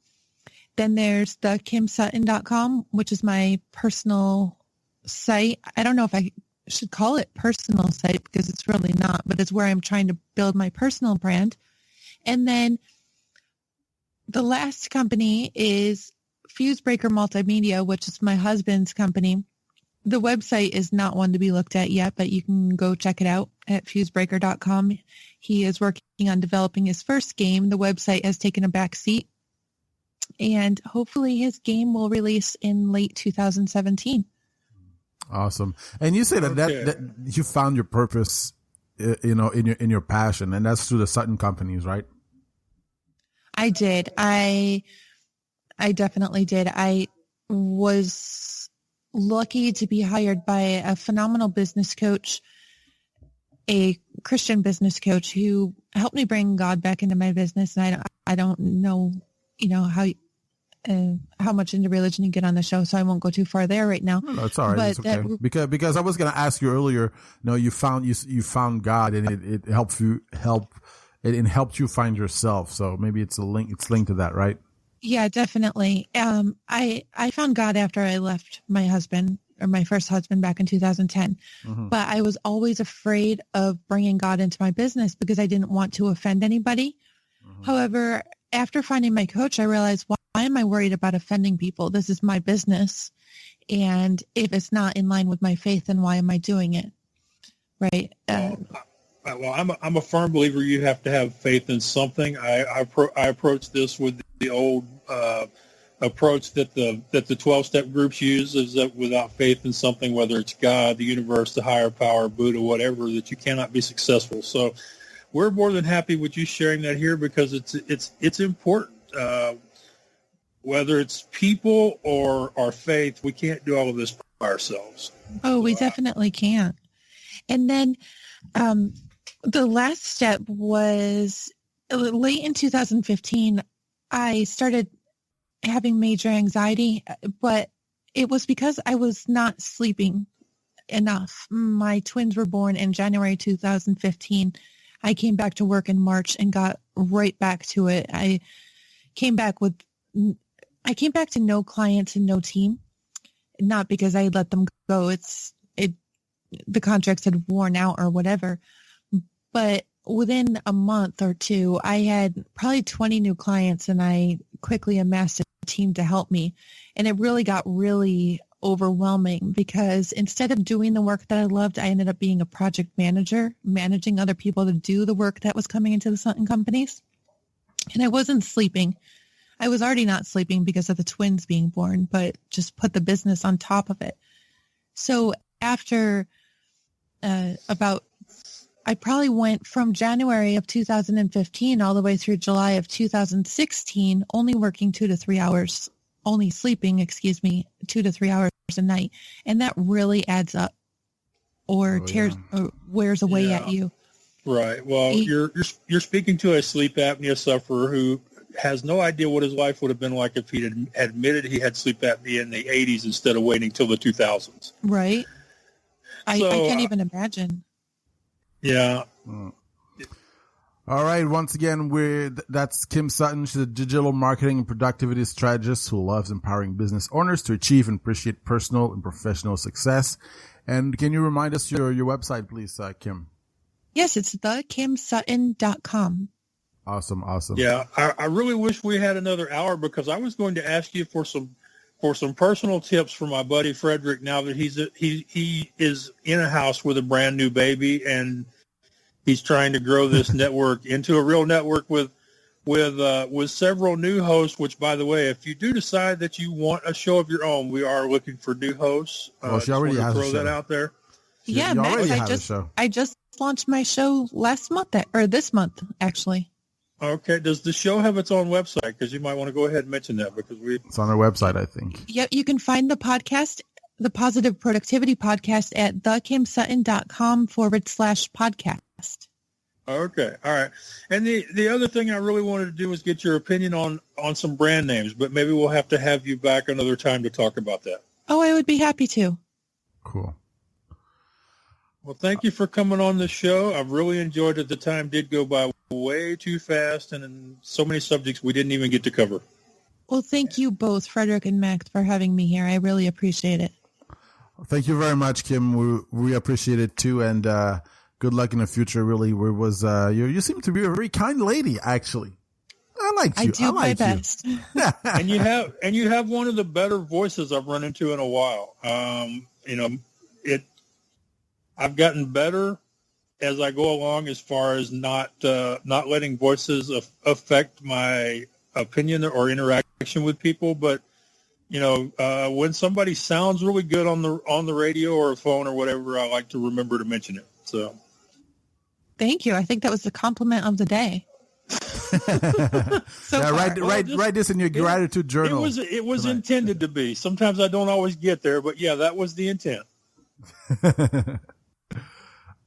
S3: Then there's the KimSutton.com, which is my personal site. I don't know if I should call it personal site because it's really not, but it's where I'm trying to build my personal brand. And then the last company is Fusebreaker Multimedia, which is my husband's company. The website is not one to be looked at yet, but you can go check it out at fusebreaker.com. He is working on developing his first game. The website has taken a back seat, and hopefully his game will release in late 2017.
S1: Awesome. And you say that you found your purpose, in your passion, and that's through the Sutton companies, right?
S3: I did. I definitely did. I was lucky to be hired by a phenomenal business coach, a Christian business coach who helped me bring God back into my business. And I don't know, how much into religion you get on the show, so I won't go too far there right now.
S1: No, it's all right. It's okay. Because I was going to ask you earlier, you found God, and it helped you find yourself. So maybe it's linked to that, right?
S3: Yeah, definitely. I found God after I left my husband, or my first husband, back in 2010. Mm-hmm. But I was always afraid of bringing God into my business because I didn't want to offend anybody. Mm-hmm. However, after finding my coach, I realized, why am I worried about offending people? This is my business. And if it's not in line with my faith, then why am I doing it? Right.
S2: Well, I'm a firm believer you have to have faith in something. I approach this with the old approach that the 12-step groups use, is that without faith in something, whether it's God, the universe, the higher power, Buddha, whatever, that you cannot be successful. So we're more than happy with you sharing that here, because it's important. Whether it's people or our faith, we can't do all of this by ourselves.
S3: Oh, we definitely can't. And then the last step was late in 2015. I started having major anxiety, but it was because I was not sleeping enough. My twins were born in January 2015. I came back to work in March and got right back to it. I came back to no clients and no team, not because I let them go. The contracts had worn out or whatever. But within a month or two, I had probably 20 new clients, and I quickly amassed a team to help me. And it really got really overwhelming, because instead of doing the work that I loved, I ended up being a project manager, managing other people to do the work that was coming into the Sutton companies. And I wasn't sleeping. I was already not sleeping because of the twins being born, but just put the business on top of it. So after I probably went from January of 2015 all the way through July of 2016, only working 2 to 3 hours, only sleeping, 2 to 3 hours a night. And that really adds up or wears away at you.
S2: Right. Well, you're speaking to a sleep apnea sufferer who has no idea what his life would have been like if he had admitted he had sleep apnea in the 80s instead of waiting till the 2000s.
S3: Right. I can't even imagine.
S2: Yeah.
S1: All right. Once again, that's Kim Sutton. She's a digital marketing and productivity strategist who loves empowering business owners to achieve and appreciate personal and professional success. And can you remind us your website, please, Kim?
S3: Yes, it's thekimsutton.com.
S1: Awesome.
S2: Yeah, I really wish we had another hour, because I was going to ask you for some personal tips for my buddy Frederick, now that he is in a house with a brand new baby, and he's trying to grow this network into a real network with several new hosts. Which, by the way, if you do decide that you want a show of your own, we are looking for new hosts.
S1: Well, she already has
S2: throw
S1: a show.
S2: that out there.
S3: Yeah, Max, I just launched my show this month, actually.
S2: Okay. Does the show have its own website? Because you might want to go ahead and mention that because
S1: it's on our website, I think.
S3: Yep. You can find the podcast, the Positive Productivity Podcast, at thekimsutton.com/podcast.
S2: Okay. All right. And the other thing I really wanted to do was get your opinion on some brand names, but maybe we'll have to have you back another time to talk about that.
S3: Oh, I would be happy to.
S1: Cool.
S2: Well, thank you for coming on the show. I've really enjoyed it. The time did go by way too fast, and in so many subjects we didn't even get to cover.
S3: Well, thank you both, Frederick and Max, for having me here. I really appreciate it.
S1: Thank you very much, Kim. We appreciate it too, and good luck in the future. Really, you seem to be a very kind lady. Actually, I like you.
S3: I do my best.
S2: and you have one of the better voices I've run into in a while. I've gotten better as I go along as far as not letting voices affect my opinion or interaction with people. But, when somebody sounds really good on the radio or a phone or whatever, I like to remember to mention it. So
S3: thank you. I think that was the compliment of the day.
S1: Write this in your gratitude journal.
S2: It was intended to be. Sometimes I don't always get there, but yeah, that was the intent.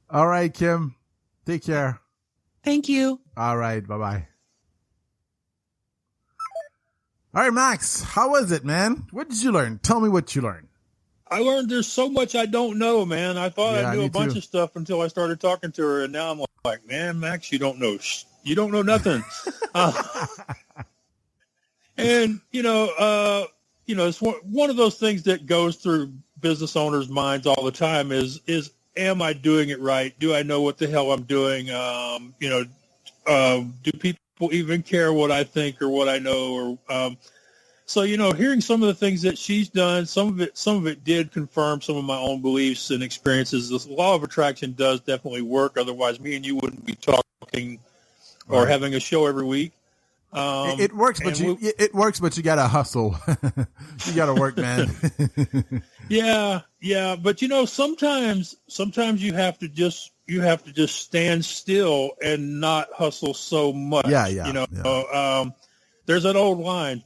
S1: All right, Kim. Take care.
S3: Thank you.
S1: All right. Bye-bye. All right, Max. How was it, man? What did you learn? Tell me what you learned.
S2: I learned there's so much I don't know, man. I thought I knew a bunch of stuff until I started talking to her, and now I'm like, man, Max, you don't know. You don't know nothing. And, it's one of those things that goes through business owners' minds all the time is am I doing it right? Do I know what the hell I'm doing? Do people even care what I think or what I know? Or so hearing some of the things that she's done, some of it did confirm some of my own beliefs and experiences. The law of attraction does definitely work. Otherwise, me and you wouldn't be talking or having a show every week.
S1: It works, but it works, but you gotta hustle. You gotta work, man.
S2: Yeah. But sometimes you have to just stand still and not hustle so much.
S1: Yeah.
S2: There's an old line: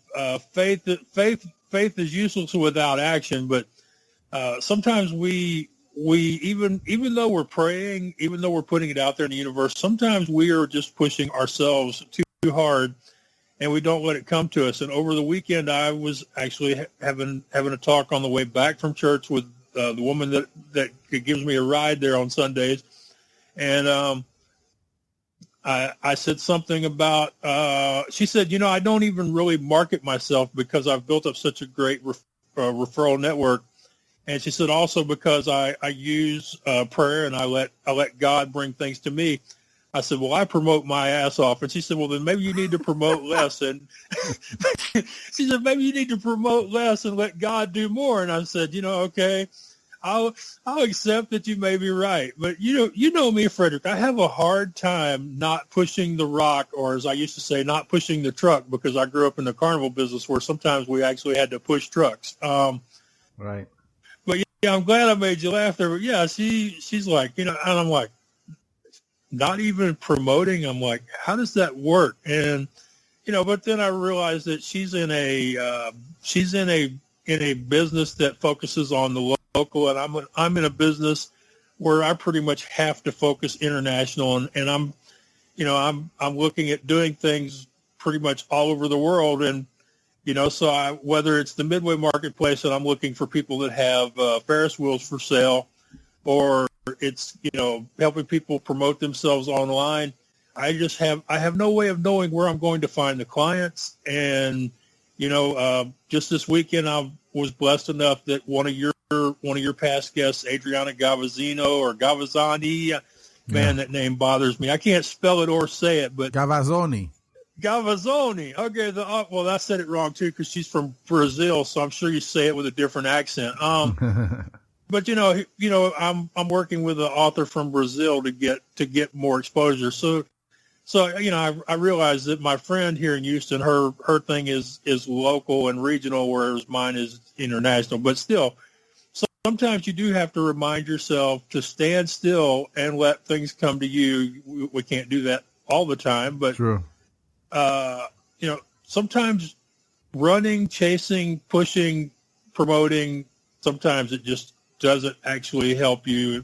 S2: faith is useless without action. But sometimes we even though we're praying, even though we're putting it out there in the universe, sometimes we are just pushing ourselves too hard, and we don't let it come to us. And over the weekend, I was actually having a talk on the way back from church with the woman that gives me a ride there on Sundays, and I said something about. She said, I don't even really market myself because I've built up such a great referral network. And she said also because I use prayer and I let God bring things to me. I said, well, I promote my ass off. And she said, well, then maybe you need to promote less. And she said, maybe you need to promote less and let God do more. And I said, okay, I'll accept that you may be right. But you know me, Frederick, I have a hard time not pushing the rock, or as I used to say, not pushing the truck, because I grew up in the carnival business where sometimes we actually had to push trucks.
S1: Right.
S2: But yeah, I'm glad I made you laugh there. But yeah, she's like, and I'm like, not even promoting. I'm like, how does that work? And, but then I realized that she's in a business that focuses on the local, and I'm in a business where I pretty much have to focus international, and I'm looking at doing things pretty much all over the world. And, so whether it's the Midway Marketplace and I'm looking for people that have Ferris wheels for sale, or it's, helping people promote themselves online, I have no way of knowing where I'm going to find the clients. And, just this weekend, I was blessed enough that one of your past guests, Adriana Gavazzino or Gavazzani, man, that name bothers me. I can't spell it or say it, but
S1: Gavazzoni.
S2: Okay. Well, I said it wrong too, because she's from Brazil, so I'm sure you say it with a different accent. But I'm working with an author from Brazil to get more exposure. So I realized that my friend here in Houston, her thing is local and regional, whereas mine is international. But still, sometimes you do have to remind yourself to stand still and let things come to you. We can't do that all the time, but
S1: true.
S2: sometimes running, chasing, pushing, promoting, sometimes it just doesn't actually help you.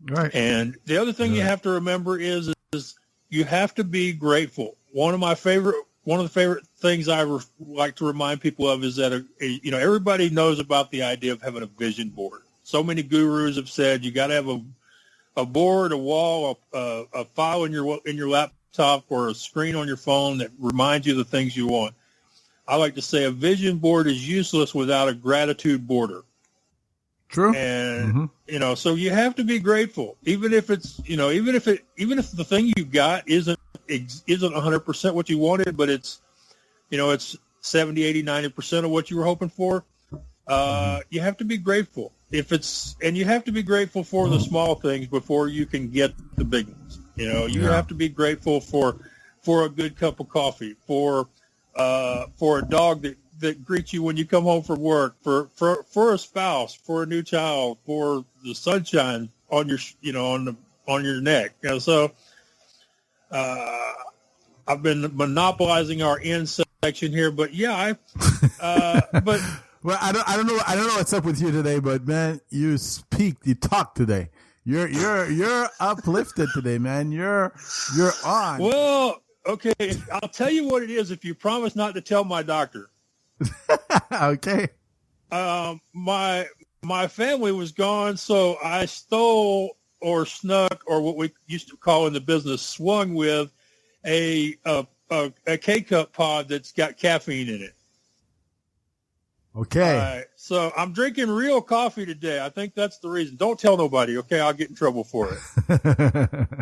S1: Right.
S2: And the other thing you have to remember is you have to be grateful. One of the favorite things I like to remind people of is that, everybody knows about the idea of having a vision board. So many gurus have said you got to have a board, a wall, a file in your laptop or a screen on your phone that reminds you of the things you want. I like to say a vision board is useless without a gratitude border.
S1: True.
S2: And, so you have to be grateful, even if it's, even if the thing you got isn't 100% what you wanted, but it's, it's 70, 80, 90% of what you were hoping for. You have to be grateful and you have to be grateful for the small things before you can get the big ones. You have to be grateful for a good cup of coffee, for a dog that greets you when you come home from work, for a spouse, for a new child, for the sunshine on your, on your neck. So, I've been monopolizing our end section here, but but
S1: well, I don't know what's up with you today, but man, you talk today. You're uplifted today, man. You're on.
S2: Well, okay, I'll tell you what it is if you promise not to tell my doctor.
S1: Okay.
S2: My family was gone, so I stole or snuck, or what we used to call in the business swung with, a K-cup pod that's got caffeine in it.
S1: Okay.
S2: So I'm drinking real coffee today. I think that's the reason. Don't tell nobody, okay? I'll get in trouble for it.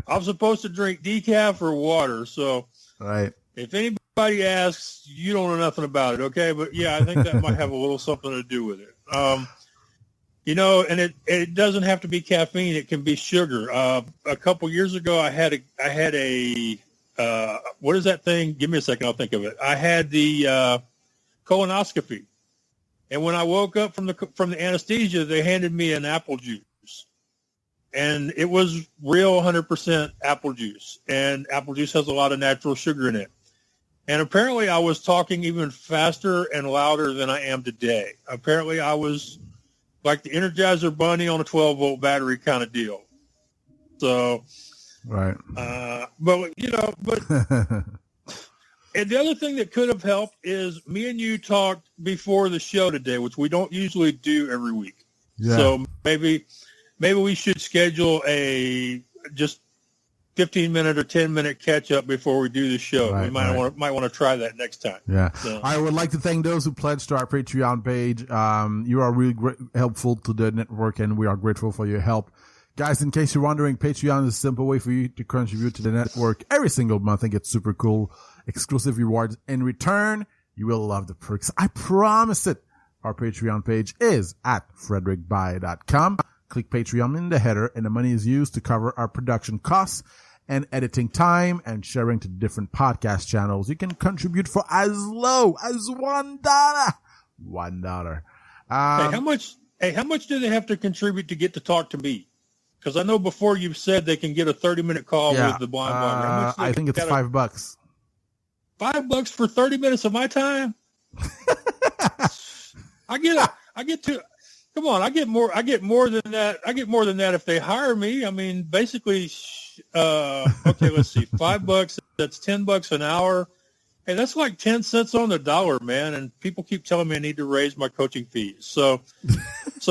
S2: I'm supposed to drink decaf or water, so
S1: right.
S2: If anybody asks, you don't know nothing about it, okay? But yeah, I think that might have a little something to do with it. And it doesn't have to be caffeine; it can be sugar. A couple years ago, I had a what is that thing? Give me a second, I'll think of it. I had the colonoscopy, and when I woke up from the anesthesia, they handed me an apple juice, and it was real 100% apple juice, and apple juice has a lot of natural sugar in it. And apparently I was talking even faster and louder than I am today. Apparently I was like the Energizer Bunny on a 12-volt battery kind of deal. So,
S1: right.
S2: But and the other thing that could have helped is me and you talked before the show today, which we don't usually do every week. Yeah. So maybe we should schedule a just 15-minute or 10-minute catch-up before we do the show. Right, we might want to try that next time.
S1: Yeah. So. I would like to thank those who pledged to our Patreon page. You are really helpful to the network, and we are grateful for your help. Guys, in case you're wondering, Patreon is a simple way for you to contribute to the network every single month and get super cool exclusive rewards. In return, you will love the perks. I promise it. Our Patreon page is at frederickby.com. Click Patreon in the header, and the money is used to cover our production costs and editing time and sharing to different podcast channels. You can contribute for as low as $1. $1.
S2: How much do they have to contribute to get to talk to me? Because I know before you've said they can get a 30-minute call with the blind blogger.
S1: I think it's $5.
S2: $5 for 30 minutes of my time? I get more than that. I get more than that if they hire me. I mean, basically, okay, let's see. $5, that's $10 an hour. Hey, that's like 10 cents on the dollar, man. And people keep telling me I need to raise my coaching fees. So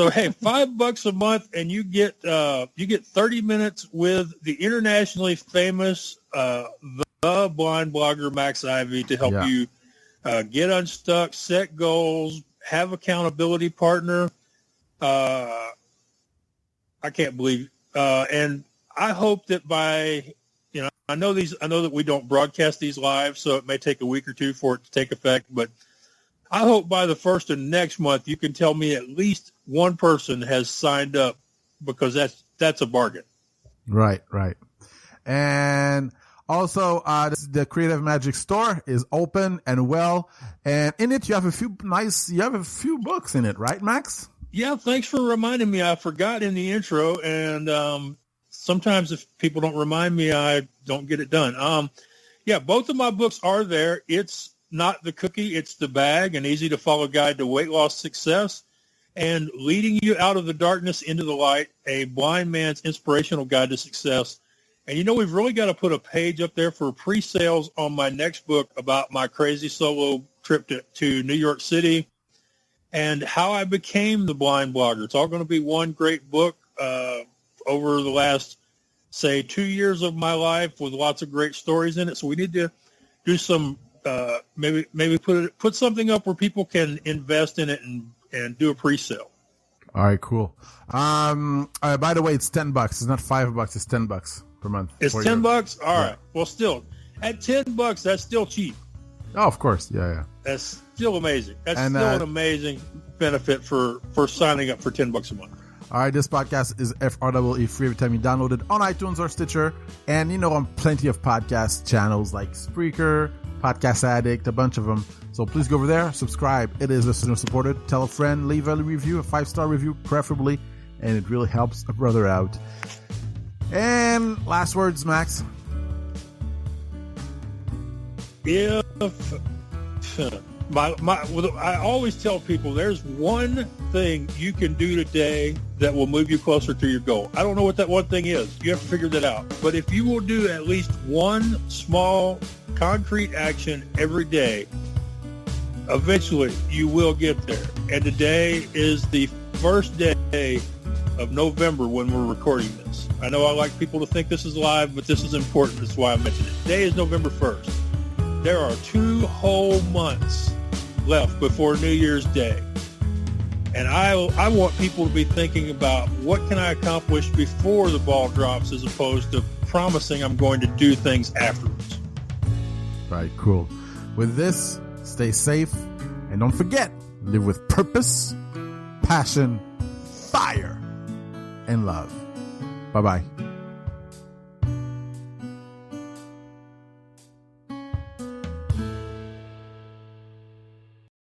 S2: hey, $5 a month, and you get 30 minutes with the internationally famous, the blind blogger, Max Ivy, to help you, get unstuck, set goals, have accountability partner. I can't believe, and I hope that by, I know that we don't broadcast these live, so it may take a week or two for it to take effect, but I hope by the first of next month, you can tell me at least one person has signed up, because that's a bargain. Right.
S1: And also, the Creative Magic store is open and well, and in it you have a few books in it, right, Max?
S2: Yeah, thanks for reminding me. I forgot in the intro, and sometimes if people don't remind me, I don't get it done. Yeah, both of my books are there. It's not the cookie, it's the bag, an easy to follow guide to weight loss success and leading you out of the darkness into the light, a blind man's inspirational guide to success. And you know, we've really got to put a page up there for pre-sales on my next book about my crazy solo trip to New York City and how I became the blind blogger. It's all going to be one great book over the last, say, 2 years of my life with lots of great stories in it. So we need to do some, maybe put something up where people can invest in it and do a pre-sale.
S1: All right, cool. By the way, it's $10. It's not $5. It's $10 per month.
S2: It's $10. All right. Well, still at $10, that's still cheap.
S1: Oh, of course. Yeah.
S2: That's still amazing. That's still an amazing benefit for signing up for $10 a month.
S1: All right, this podcast is FREE free every time you download it on iTunes or Stitcher. And, you know, on plenty of podcast channels like Spreaker, Podcast Addict, a bunch of them. So please go over there, subscribe. It is listener supported. Tell a friend, leave a review, a 5-star review, preferably. And it really helps a brother out. And last words, Max.
S2: I always tell people there's one thing you can do today that will move you closer to your goal. I don't know what that one thing is. You have to figure that out. But if you will do at least one small concrete action every day, eventually you will get there. And today is the first day of November when we're recording this. I know I like people to think this is live, but this is important. That's why I mentioned it. Today is November 1st. There are 2 whole months left before New Year's Day. And I want people to be thinking about what can I accomplish before the ball drops as opposed to promising I'm going to do things afterwards.
S1: Right, cool. With this, stay safe. And don't forget, live with purpose, passion, fire, and love. Bye-bye.